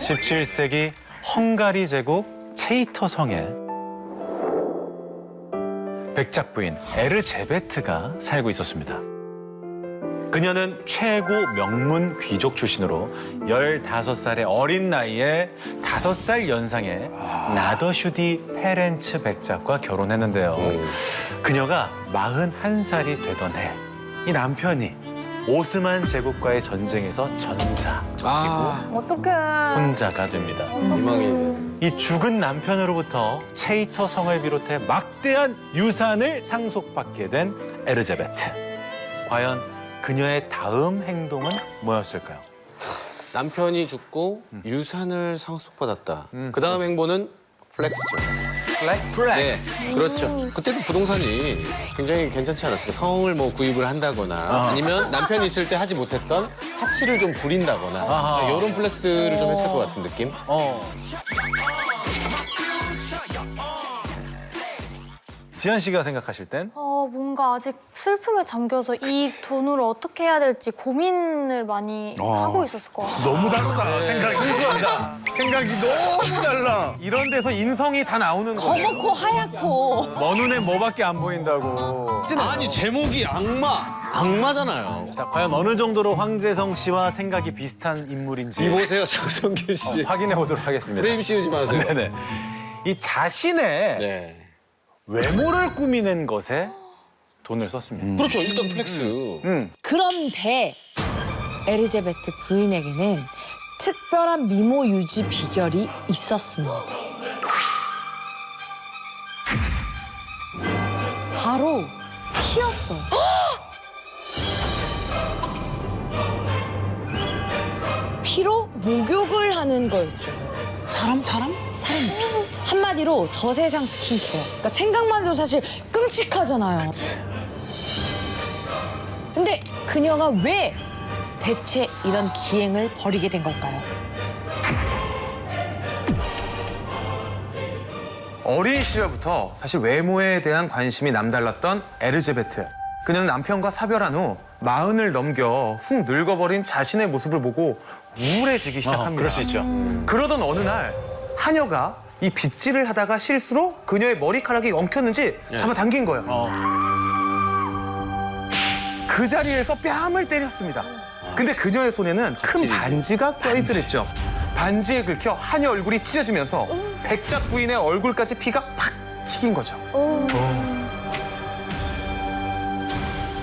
17세기 헝가리 제국 체이터 성에 백작 부인 에르제베트가 살고 있었습니다. 그녀는 최고 명문 귀족 출신으로 15살의 어린 나이에 5살 연상의 나더슈디 페렌츠 백작과 결혼했는데요. 그녀가 41살이 되던 해, 이 남편이 오스만 제국과의 전쟁에서 전사, 그리고 어떡해. 혼자가 됩니다. 희망이. 이 죽은 남편으로부터 체이터 성을 비롯해 막대한 유산을 상속받게 된 에르제베트. 과연 그녀의 다음 행동은 뭐였을까요? 남편이 죽고 유산을 상속받았다. 그 다음 행보는 플렉스죠. 플렉스? 네, 그렇죠. 그때도 부동산이 굉장히 괜찮지 않았을까? 성을 뭐 구입을 한다거나 아니면 남편이 있을 때 하지 못했던 사치를 좀 부린다거나 이런 플렉스들을 좀 했을 것 같은 느낌? 지한 씨가 생각하실 땐? 뭔가 아직 슬픔에 잠겨서 이 돈으로 어떻게 해야 될지 고민을 많이 하고 있었을 것 같아요. 너무 다르다. 생각이 순수하다. 생각이 너무 달라. 이런 데서 인성이 다 나오는 거예요. 검고 하얗고. 먼 눈에 뭐밖에 안 보인다고. 아니 제목이 악마잖아요. 자, 과연 어느 정도로 황재성 씨와 생각이 비슷한 인물인지 이 보세요, 장성규 씨. 확인해 보도록 하겠습니다. 프레임 씌우지 마세요. 네네. 이 자신의 네. 외모를 꾸미는 것에 돈을 썼습니다. 그렇죠, 일단 플렉스. 그런데 에리자베트 부인에게는 특별한 미모 유지 비결이 있었습니다. 바로 피였어요. 피로 목욕을 하는 거였죠. 사람? 사람이 피. 한마디로 저세상 스킨케어. 그러니까 생각만 해도 사실 끔찍하잖아요. 근데 그녀가 왜 대체 이런 기행을 벌이게 된 걸까요? 어린 시절부터 사실 외모에 대한 관심이 남달랐던 에르제베트. 그녀는 남편과 사별한 후 40을 넘겨 훅 늙어버린 자신의 모습을 보고 우울해지기 시작합니다. 그럴 수 있죠. 그러던 어느 날 하녀가 이 빗질을 하다가 실수로 그녀의 머리카락이 엉켰는지 잡아당긴 거예요. 그 자리에서 뺨을 때렸습니다. 근데 그녀의 손에는 큰 반지가 껴있더랬죠. 반지에 긁혀 하녀 얼굴이 찢어지면서 백작 부인의 얼굴까지 피가 팍 튀긴 거죠.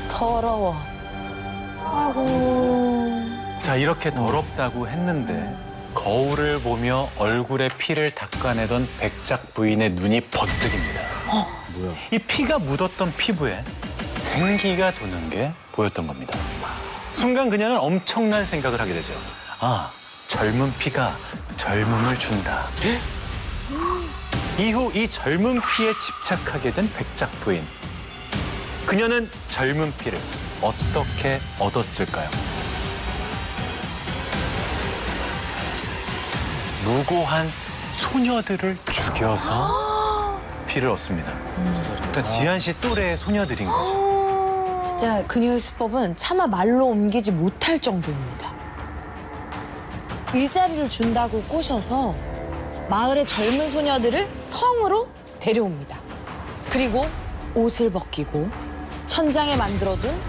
더러워. 아이고. 자, 이렇게 더럽다고 했는데 거울을 보며 얼굴에 피를 닦아내던 백작 부인의 눈이 번뜩입니다. 뭐야? 이 피가 묻었던 피부에 생기가 도는 게 보였던 겁니다. 순간 그녀는 엄청난 생각을 하게 되죠. 아, 젊은 피가 젊음을 준다. 이후 이 젊은 피에 집착하게 된 백작 부인. 그녀는 젊은 피를 어떻게 얻었을까요? 무고한 소녀들을 죽여서 피를 얻습니다. 그러니까 지한 씨 또래의 소녀들인 거죠. 진짜 그녀의 수법은 차마 말로 옮기지 못할 정도입니다. 일자리를 준다고 꼬셔서 마을의 젊은 소녀들을 성으로 데려옵니다. 그리고 옷을 벗기고 천장에 만들어둔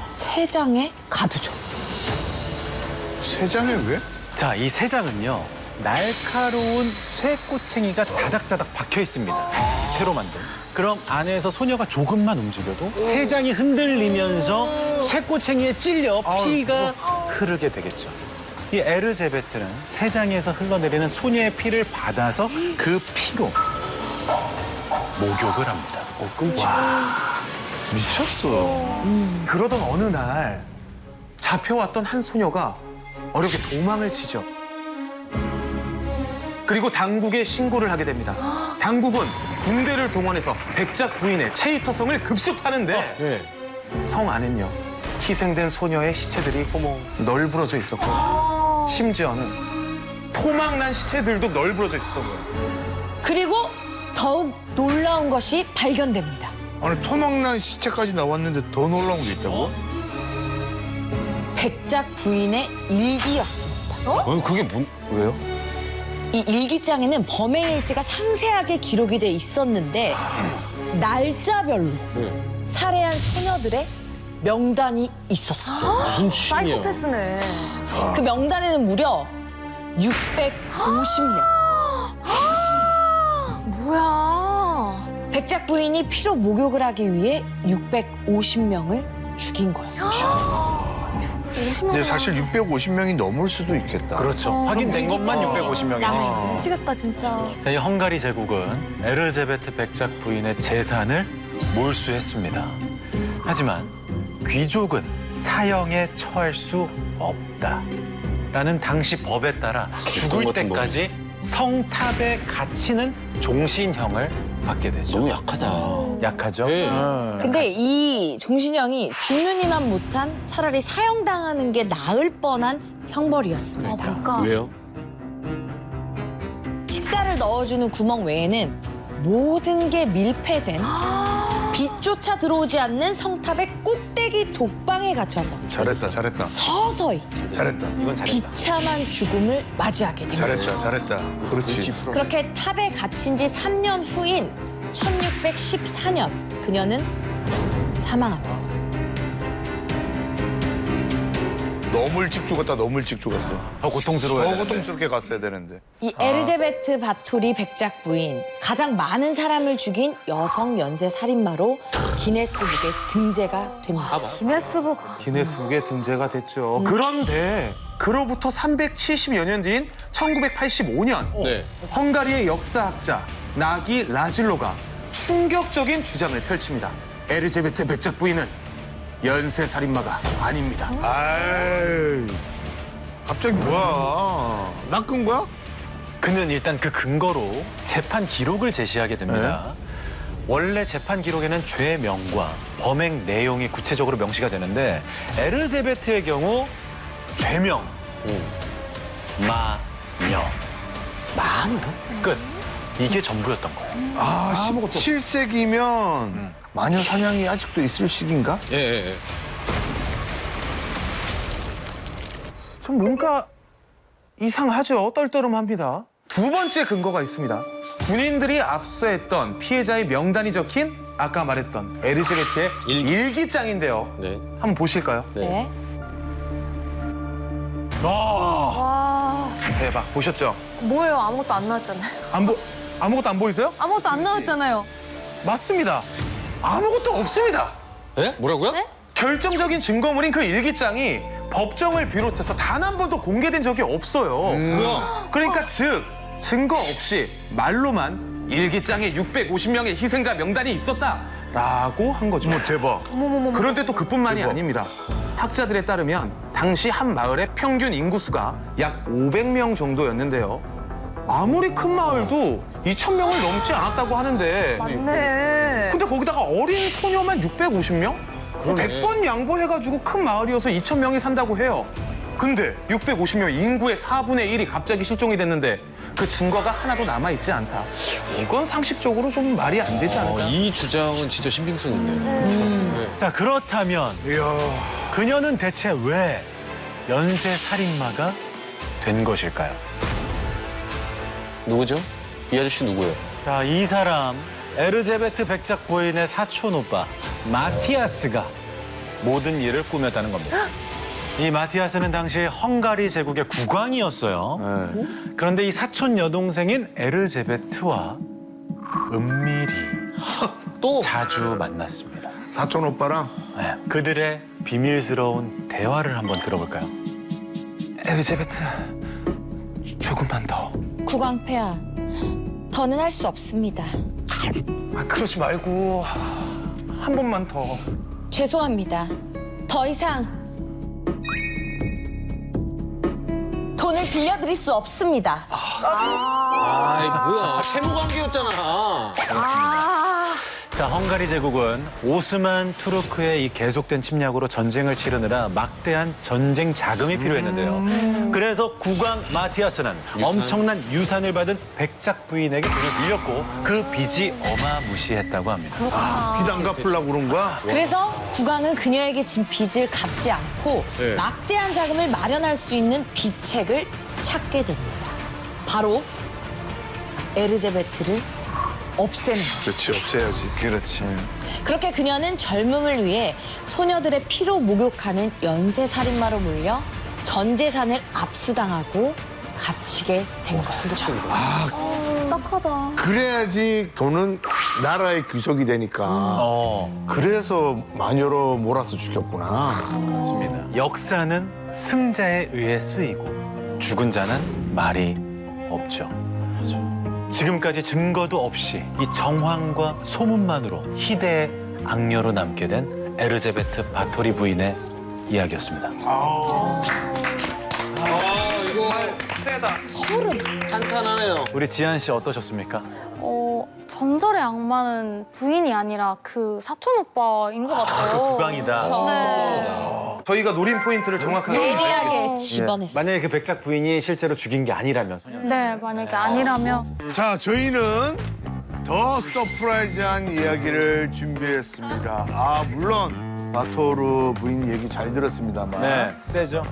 세 장의 가두죠. 세 장에 왜? 자, 이 세 장은요, 날카로운 쇠꼬챙이가 다닥다닥 박혀 있습니다. 쇠로 만든. 그럼 안에서 소녀가 조금만 움직여도 세 장이 흔들리면서 쇠꼬챙이에 찔려 피가 흐르게 되겠죠. 이 에르제베트는 세 장에서 흘러내리는 소녀의 피를 받아서 그 피로 목욕을 합니다. 미쳤어. 그러던 어느 날 잡혀왔던 한 소녀가 어렵게 도망을 치죠. 그리고 당국에 신고를 하게 됩니다. 당국은 군대를 동원해서 백작 부인의 체이터성을 급습하는데 예. 성 안엔요 희생된 소녀의 시체들이 널브러져 있었고 심지어는 토막난 시체들도 널브러져 있었던 거예요. 그리고 더욱 놀라운 것이 발견됩니다. 아니 토막난 시체까지 나왔는데 더 놀라운 게 있다고? 백작 부인의 일기였습니다. 그게 왜요? 이 일기장에는 범행 일지가 상세하게 기록이 돼 있었는데 날짜별로 살해한 소녀들의 명단이 있었어요. 무슨 취미야? 사이코패스네. 그 명단에는 무려 650명. 뭐야. 백작 부인이 피로 목욕을 하기 위해 650명을 죽인 거였어요. 50명. 이제 사실 650명이 넘을 수도 있겠다. 그렇죠. 확인된 것만 650명이에요. 미치겠다 진짜. 이 헝가리 제국은 에르제베트 백작 부인의 재산을 몰수했습니다. 하지만 귀족은 사형에 처할 수 없다라는 당시 법에 따라 죽을 같은 때까지 성탑에 갇히는 종신형을 받게 되죠. 너무 약하다. 약하죠? 네. 근데 이 종신형이 죽느니만 못한 차라리 사형당하는 게 나을 뻔한 형벌이었습니다. 뭘까? 왜요? 식사를 넣어주는 구멍 외에는 모든 게 밀폐된 빛조차 들어오지 않는 성탑의 꼭대기 독방에 갇혀서 잘했다, 잘했다. 서서히 잘했다. 이건 잘했다. 비참한 죽음을 맞이하게 됩니다. 잘했다, 잘했다. 그렇지. 그렇게 탑에 갇힌 지 3년 후인 1614년 그녀는 사망합니다. 너무 일찍 죽었다, 너무 일찍 죽었어. 더 고통스러워야 더 되는데. 고통스럽게 갔어야 되는데. 이 에르제베트 바토리 백작 부인 가장 많은 사람을 죽인 여성 연쇄 살인마로 기네스북에 등재가 됩니다. 기네스북. 기네스북에 등재가 됐죠. 그런데 그로부터 370여 년 뒤인 1985년 네. 헝가리의 역사학자 나기 라질로가 충격적인 주장을 펼칩니다. 에르제베트 백작 부인은 연쇄 살인마가 아닙니다. 아이, 갑자기 뭐야? 낚은 거야? 그는 일단 그 근거로 재판 기록을 제시하게 됩니다. 원래 재판 기록에는 죄명과 범행 내용이 구체적으로 명시가 되는데 에르제베트의 경우 죄명, 마녀, 마녀 끝. 이게 전부였던 거예요. 아, 17세기면 마녀 사냥이 아직도 있을 시기인가? 예, 예, 예. 좀 뭔가 이상하죠. 떨떠름합니다. 두 번째 근거가 있습니다. 군인들이 압수했던 피해자의 명단이 적힌 아까 말했던 에르제베트의 일기장인데요. 네. 한번 보실까요? 네. 와. 대박. 보셨죠? 뭐예요? 아무것도 안 나왔잖아요. 아무것도 안 보이세요? 아무것도 안 나왔잖아요. 맞습니다. 아무것도 없습니다. 예? 뭐라고요? 네? 결정적인 증거물인 그 일기장이 법정을 비롯해서 단 한 번도 공개된 적이 없어요. 뭐야? 그러니까 즉 증거 없이 말로만 일기장에 650명의 희생자 명단이 있었다라고 한 거죠. 어머, 대박. 그런데 또 그뿐만이 대박. 아닙니다. 학자들에 따르면 당시 한 마을의 평균 인구수가 약 500명 정도였는데요. 아무리 큰 마을도 2,000명을 넘지 않았다고 하는데 맞네. 근데 거기다가 어린 소녀만 650명? 그러네. 100번 양보해가지고 큰 마을이어서 2,000명이 산다고 해요. 근데 650명 인구의 4분의 1이 갑자기 실종이 됐는데 그 증거가 하나도 남아있지 않다. 이건 상식적으로 좀 말이 안 되지 않을까? 이 주장은 진짜 신빙성 있네요. 그렇죠. 네. 자, 그렇다면 이야. 그녀는 대체 왜 연쇄 살인마가 된 것일까요? 누구죠? 이 아저씨 누구예요? 자, 이 사람 에르제베트 백작 부인의 사촌 오빠 마티아스가 모든 일을 꾸몄다는 겁니다. 이 마티아스는 당시 헝가리 제국의 국왕이었어요. 그런데 이 사촌 여동생인 에르제베트와 은밀히 또 자주 만났습니다. 사촌 오빠랑 네, 그들의 비밀스러운 대화를 한번 들어볼까요? 에리제베트, 조금만 더. 국왕폐하, 더는 할 수 없습니다. 그러지 말고 한 번만 더. 죄송합니다. 더 이상 돈을 빌려드릴 수 없습니다. 아이 뭐야 채무 관계였잖아. 자, 헝가리 제국은 오스만 투르크의 이 계속된 침략으로 전쟁을 치르느라 막대한 전쟁 자금이 필요했는데요. 그래서 국왕 마티아스는 엄청난 유산을 받은 백작 부인에게 돈을 빌렸고 그 빚이 어마무시했다고 합니다. 빚 안 갚으려고 그런 거야? 그래서 국왕은 그녀에게 진 빚을 갚지 않고 네. 막대한 자금을 마련할 수 있는 비책을 찾게 됩니다. 바로 에르제베트를 없애는 것. 그렇지, 없애야지. 그렇지. 그렇게 그녀는 젊음을 위해 소녀들의 피로 목욕하는 연쇄 살인마로 몰려 전 재산을 압수당하고 갇히게 된 거죠. 딱하다. 그래야지 돈은 나라의 귀속이 되니까. 그래서 마녀로 몰아서 죽였구나. 맞습니다. 역사는 승자에 의해 쓰이고 죽은 자는 말이 없죠. 지금까지 증거도 없이 이 정황과 소문만으로 희대의 악녀로 남게 된 에르제베트 바토리 부인의 이야기였습니다. 이거 탄탄하네요. 우리 지한 씨 어떠셨습니까? 전설의 악마는 부인이 아니라 그 사촌 오빠인 것 같아요. 국왕이다. 네. 저희가 노린 포인트를 정확하게 예리하게 집어냈어. 만약에 그 백작 부인이 실제로 죽인 게 아니라면 네, 만약에 아니라면 자, 저희는 더 서프라이즈한 이야기를 준비했습니다. 물론 바토르 부인 얘기 잘 들었습니다만 네, 세죠.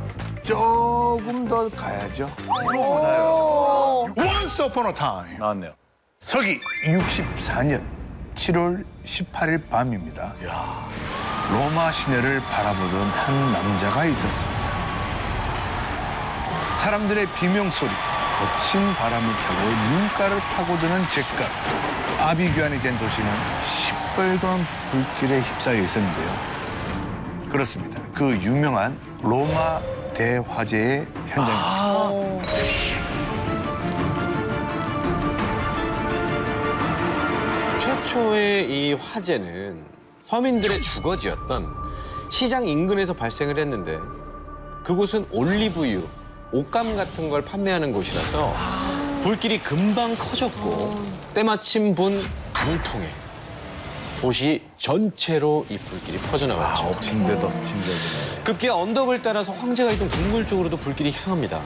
조금 더 가야죠. Once upon a time. 나왔네요. 서기 64년 7월 18일 밤입니다. 로마 시내를 바라보던 한 남자가 있었습니다. 사람들의 비명소리, 거친 바람을 타고 눈가를 파고드는 잿깔, 아비규환이 된 도시는 시뻘건 불길에 휩싸여 있었는데요. 그렇습니다. 그 유명한 로마 대화재의 현장이었습니다. 최초의 이 화재는 서민들의 주거지였던 시장 인근에서 발생을 했는데 그곳은 올리브유, 옷감 같은 걸 판매하는 곳이라서 불길이 금방 커졌고 때마침 분 강풍에 도시 전체로 이 불길이 퍼져나갔죠. 엎친데도 엎친데도. 급기야 언덕을 따라서 황제가 있던 궁궐 쪽으로도 불길이 향합니다.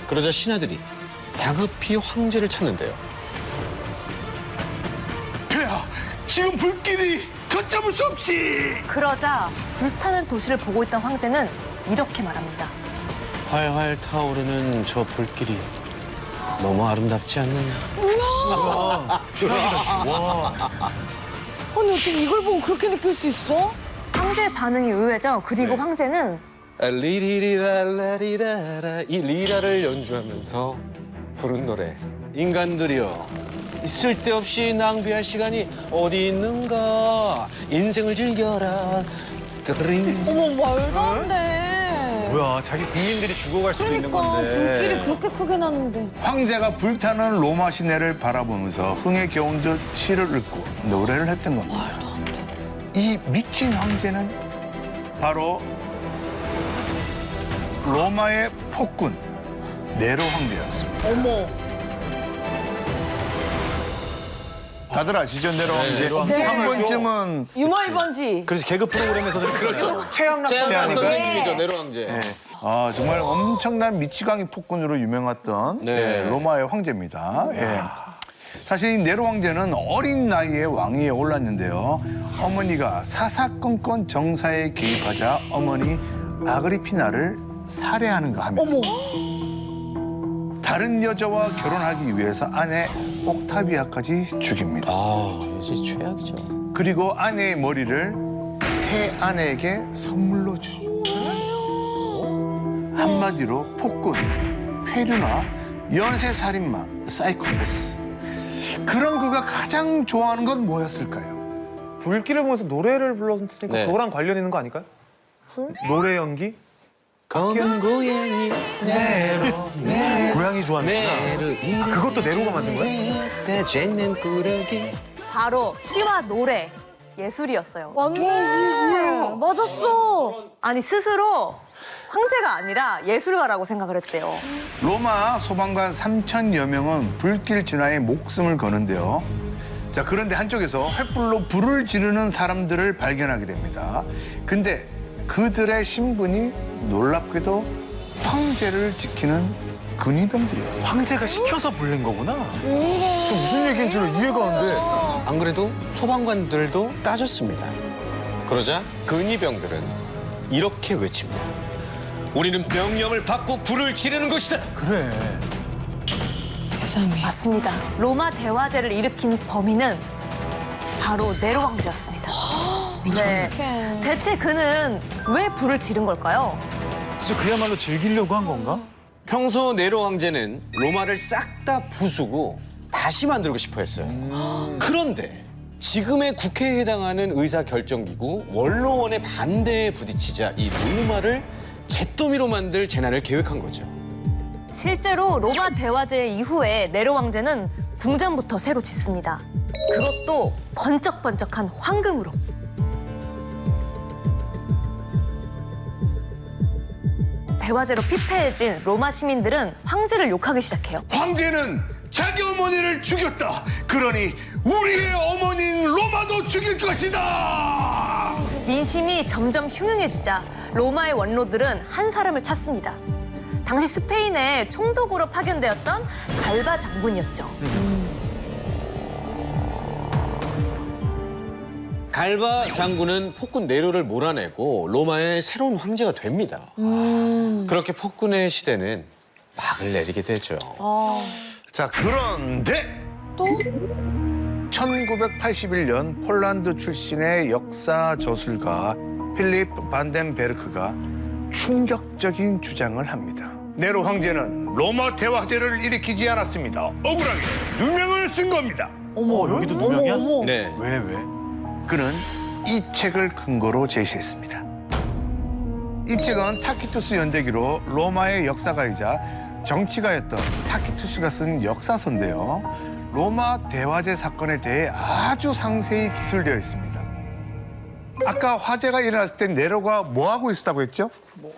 그러자 신하들이 다급히 황제를 찾는데요. 폐하, 지금 불길이 걷잡을 수 없이. 그러자 불타는 도시를 보고 있던 황제는 이렇게 말합니다. 활활 타오르는 저 불길이 너무 아름답지 않느냐. 아니 어떻게 이걸 보고 그렇게 느낄 수 있어? 황제의 반응이 의외죠. 그리고 황제는 리리리라라리라라 이 리라를 연주하면서 부른 노래. 인간들이여 쓸데없이 낭비할 시간이 어디 있는가. 인생을 즐겨라. 드링. 어머 말도 안 돼. 뭐야, 자기 국민들이 죽어갈 수도 있는 그러니까 건데. 불길이 그렇게 크게 났는데. 황제가 불타는 로마 시내를 바라보면서 흥에 겨운 듯 시를 읽고 노래를 했던 겁니다. 이 미친 황제는 바로 로마의 폭군 네로 황제였습니다. 어머. 다들 아시죠, 네로 황제? 네로 황제. 한 번쯤은 유머 1번지. 그래서 개그 프로그램에서도 그렇죠. 최양락 제안한 선생님. 선생님이죠, 네로 황제. 정말 엄청난 미치광이 폭군으로 유명했던 네. 로마의 황제입니다. 사실 이 네로 황제는 어린 나이에 왕위에 올랐는데요. 어머니가 사사건건 정사에 개입하자 어머니 아그리피나를 살해하는가 하며 다른 여자와 결혼하기 위해서 아내 옥타비아까지 죽입니다. 아, 이제 최악이죠. 그리고 아내의 머리를 새 아내에게 선물로 주죠. 한마디로 폭군, 회류나 연쇄살인마, 사이코패스. 그런 그가 가장 좋아하는 건 뭐였을까요? 불길을 보면서 노래를 불렀으니까 네. 그거랑 관련 있는 거 아닐까요? 노래 연기? 검은 고양이 네로 고양이 좋아하는구나. 네로 그것도 네로가 만든 거야? 대재는 꾸러기. 바로 시와 노래, 예술이었어요. 맞네. 맞았어. 아니 스스로 황제가 아니라 예술가라고 생각을 했대요. 로마 소방관 3,000여 명은 불길 진화에 목숨을 거는데요. 자, 그런데 한쪽에서 횃불로 불을 지르는 사람들을 발견하게 됩니다. 근데 그들의 신분이 놀랍게도 황제를 지키는 근위병들이었어요. 황제가 시켜서 불린 거구나. 무슨 얘기인지 이해가 안 돼. 안 그래도 소방관들도 따졌습니다. 그러자 근위병들은 이렇게 외칩니다. 우리는 명령을 받고 불을 지르는 것이다. 그래. 세상에. 맞습니다. 로마 대화제를 일으킨 범인은 바로 네로 황제였습니다. 네. 대체 그는 왜 불을 지른 걸까요? 진짜 그야말로 즐기려고 한 건가? 평소 네로 황제는 로마를 싹 다 부수고 다시 만들고 싶어 했어요. 그런데 지금의 국회에 해당하는 의사결정기구 원로원의 반대에 부딪히자 이 로마를 잿더미로 만들 재난을 계획한 거죠. 실제로 로마 대화제 이후에 네로 황제는 궁전부터 새로 짓습니다. 그것도 번쩍번쩍한 황금으로. 대화제로 피폐해진 로마 시민들은 황제를 욕하기 시작해요. 황제는 자기 어머니를 죽였다. 그러니 우리의 어머니인 로마도 죽일 것이다. 민심이 점점 흉흉해지자 로마의 원로들은 한 사람을 찾습니다. 당시 스페인의 총독으로 파견되었던 갈바 장군이었죠. 갈바 장군은 폭군 네로를 몰아내고 로마의 새로운 황제가 됩니다. 그렇게 폭군의 시대는 막을 내리게 되죠. 자, 그런데 또? 1981년 폴란드 출신의 역사 저술가 필립 반덴베르크가 충격적인 주장을 합니다. 네로 황제는 로마 대화제를 일으키지 않았습니다. 억울하게 누명을 쓴 겁니다. 여기도 누명이야? 네. 왜? 그는 이 책을 근거로 제시했습니다. 이 책은 타키투스 연대기로 로마의 역사가이자 정치가였던 타키투스가 쓴 역사서인데요. 로마 대화제 사건에 대해 아주 상세히 기술되어 있습니다. 아까 화재가 일어났을 때 네로가 뭐 하고 있었다고 했죠?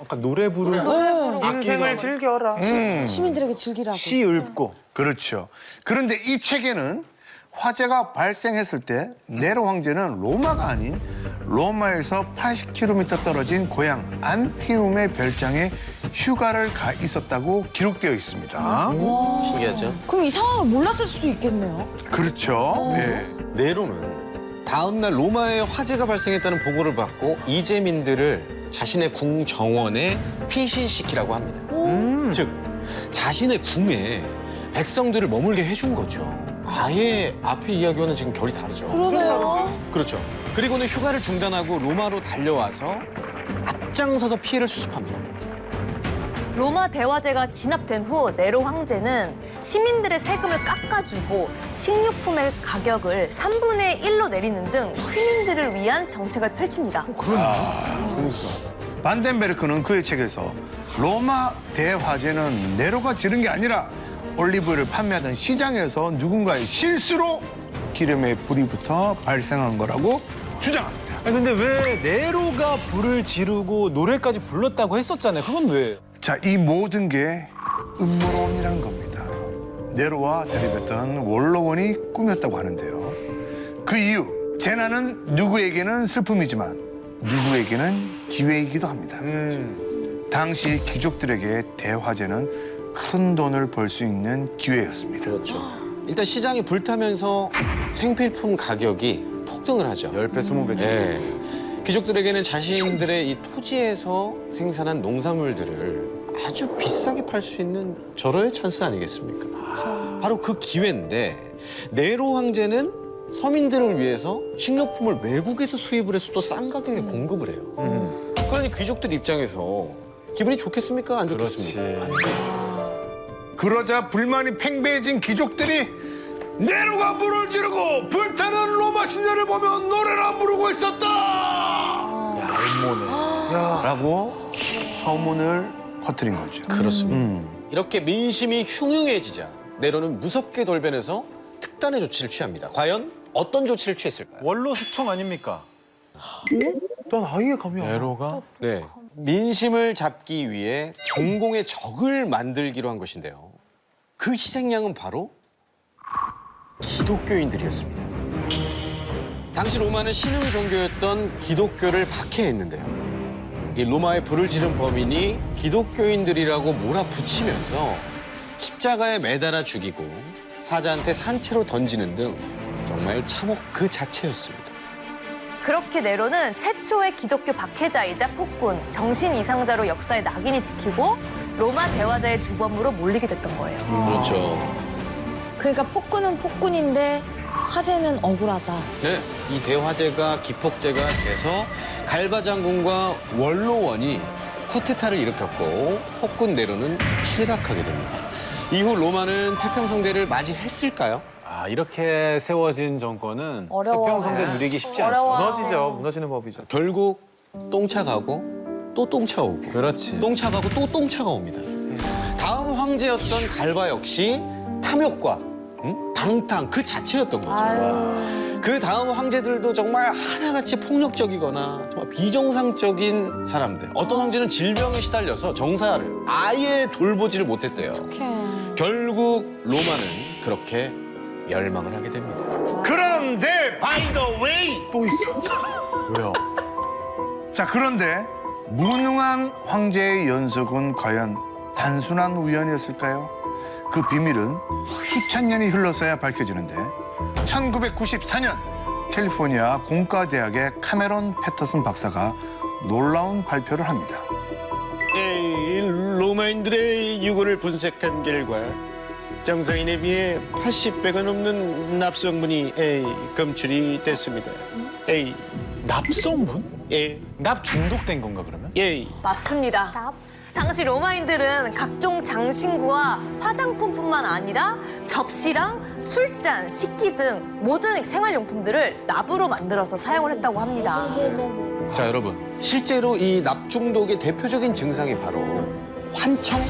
아까 노래 부르고 인생을 즐겨라. 시민들에게 즐기라고. 시 읊고. 그렇죠. 그런데 이 책에는 화재가 발생했을 때 네로 황제는 로마가 아닌 로마에서 80km 떨어진 고향 안티움의 별장에 휴가를 가 있었다고 기록되어 있습니다. 신기하죠? 그럼 이 상황을 몰랐을 수도 있겠네요. 그렇죠. 네. 네로는 다음 날 로마에 화재가 발생했다는 보고를 받고 이재민들을 자신의 궁 정원에 피신시키라고 합니다. 즉 자신의 궁에 백성들을 머물게 해준 거죠. 아예 앞에 이야기와는 지금 결이 다르죠. 그러네요. 그렇죠. 그리고는 휴가를 중단하고 로마로 달려와서 앞장서서 피해를 수습합니다. 로마 대화제가 진압된 후 네로 황제는 시민들의 세금을 깎아주고 식료품의 가격을 3분의 1로 내리는 등 시민들을 위한 정책을 펼칩니다. 반덴베르크는 그의 책에서 로마 대화제는 네로가 지른 게 아니라 올리브를 판매하던 시장에서 누군가의 실수로 기름에 불이 붙어 발생한 거라고 주장합니다. 아니, 근데 왜 네로가 불을 지르고 노래까지 불렀다고 했었잖아요. 그건 왜? 자, 이 모든 게 음모론이란 겁니다. 네로와 대립했던 원로원이 꾸몄다고 하는데요. 그 이유, 재난은 누구에게는 슬픔이지만 누구에게는 기회이기도 합니다. 당시 귀족들에게 대화제는 큰 돈을 벌 수 있는 기회였습니다. 그렇죠. 일단 시장이 불타면서 생필품 가격이 폭등을 하죠. 10배, 20배. 예. 귀족들에게는 자신들의 이 토지에서 생산한 농산물들을 아주 비싸게 팔 수 있는 절호의 찬스 아니겠습니까? 바로 그 기회인데 네로 황제는 서민들을 위해서 식료품을 외국에서 수입을 해서 또 싼 가격에 공급을 해요. 그러니 귀족들 입장에서 기분이 좋겠습니까? 안 좋겠습니까? 그러자 불만이 팽배해진 귀족들이 네로가 불을 지르고 불타는 로마 신녀를 보며 노래를 부르고 있었다! 야, 음모네. 라고 소문을 퍼뜨린 거죠. 그렇습니다. 이렇게 민심이 흉흉해지자 네로는 무섭게 돌변해서 특단의 조치를 취합니다. 과연 어떤 조치를 취했을까요? 원로 숙청 아닙니까? 난 아예 감이 안 와. 네로가? 네. 민심을 잡기 위해 공공의 적을 만들기로 한 것인데요. 그 희생양은 바로 기독교인들이었습니다. 당시 로마는 신흥 종교였던 기독교를 박해했는데요. 이 로마에 불을 지른 범인이 기독교인들이라고 몰아붙이면서 십자가에 매달아 죽이고 사자한테 산채로 던지는 등 정말 참혹 그 자체였습니다. 그렇게 네로는 최초의 기독교 박해자이자 폭군, 정신 이상자로 역사의 낙인이 찍히고 로마 대화제의 주범으로 몰리게 됐던 거예요. 그렇죠. 그러니까 폭군은 폭군인데 화제는 억울하다. 네, 이 대화제가 기폭제가 돼서 갈바 장군과 원로원이 쿠데타를 일으켰고 폭군 네로는 실각하게 됩니다. 이후 로마는 태평성대를 맞이했을까요? 아, 이렇게 세워진 정권은 어려워요. 태평성대 누리기 쉽지 않죠. 무너지죠. 무너지는 법이죠. 결국 똥차 가고 또 똥차 오고 그렇지. 똥차 가고 또 똥차가 옵니다. 다음 황제였던 갈바 역시 탐욕과 방탕 그 자체였던 거죠. 그 다음 황제들도 정말 하나같이 폭력적이거나 정말 비정상적인 사람들. 어떤 황제는 질병에 시달려서 정사를 아예 돌보지를 못했대요. 결국 로마는 그렇게 멸망을 하게 됩니다. 그런데 by the way 또 있어. 왜요? 자, 그런데 무능한 황제의 연속은 과연 단순한 우연이었을까요? 그 비밀은 수천 년이 흘러서야 밝혀지는데 1994년 캘리포니아 공과대학의 카메론 패터슨 박사가 놀라운 발표를 합니다. 로마인들의 유골을 분석한 결과 정상인에 비해 80배가 넘는 납성분이 검출이 됐습니다. 납성분? 예, 납 중독된 건가 그러면? 예. 맞습니다. 당시 로마인들은 각종 장신구와 화장품뿐만 아니라 접시랑 술잔, 식기 등 모든 생활용품들을 납으로 만들어서 사용을 했다고 합니다. 자, 여러분. 실제로 이 납중독의 대표적인 증상이 바로 환청,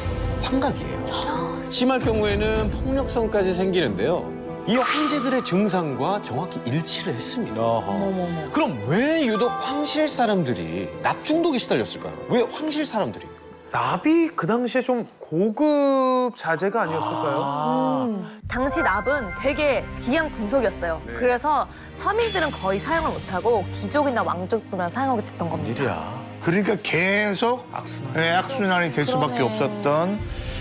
환각이에요. 심할 경우에는 폭력성까지 생기는데요. 이 황제들의 증상과 정확히 일치를 했습니다. 그럼 왜 유독 황실 사람들이 납중독에 시달렸을까요? 왜 황실 사람들이? 납이 그 당시에 좀 고급 자재가 아니었을까요? 당시 납은 되게 귀한 금속이었어요. 그래서 서민들은 거의 사용을 못하고 귀족이나 왕족들만 사용하게 됐던 겁니다. 일이야. 그러니까 계속 악순환이 될 수밖에 없었던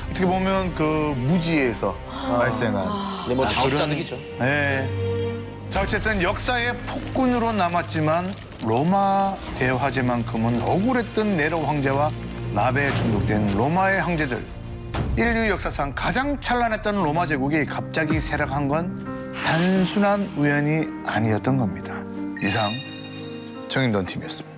어떻게 보면 그 무지에서 발생한 근데 뭐 자업자득이죠. 네. 자, 어쨌든 역사의 폭군으로 남았지만 로마 대화제만큼은 억울했던 네로 황제와 납에 중독된 로마의 황제들. 인류 역사상 가장 찬란했던 로마 제국이 갑자기 쇠락한 건 단순한 우연이 아니었던 겁니다. 이상 정인돈 팀이었습니다.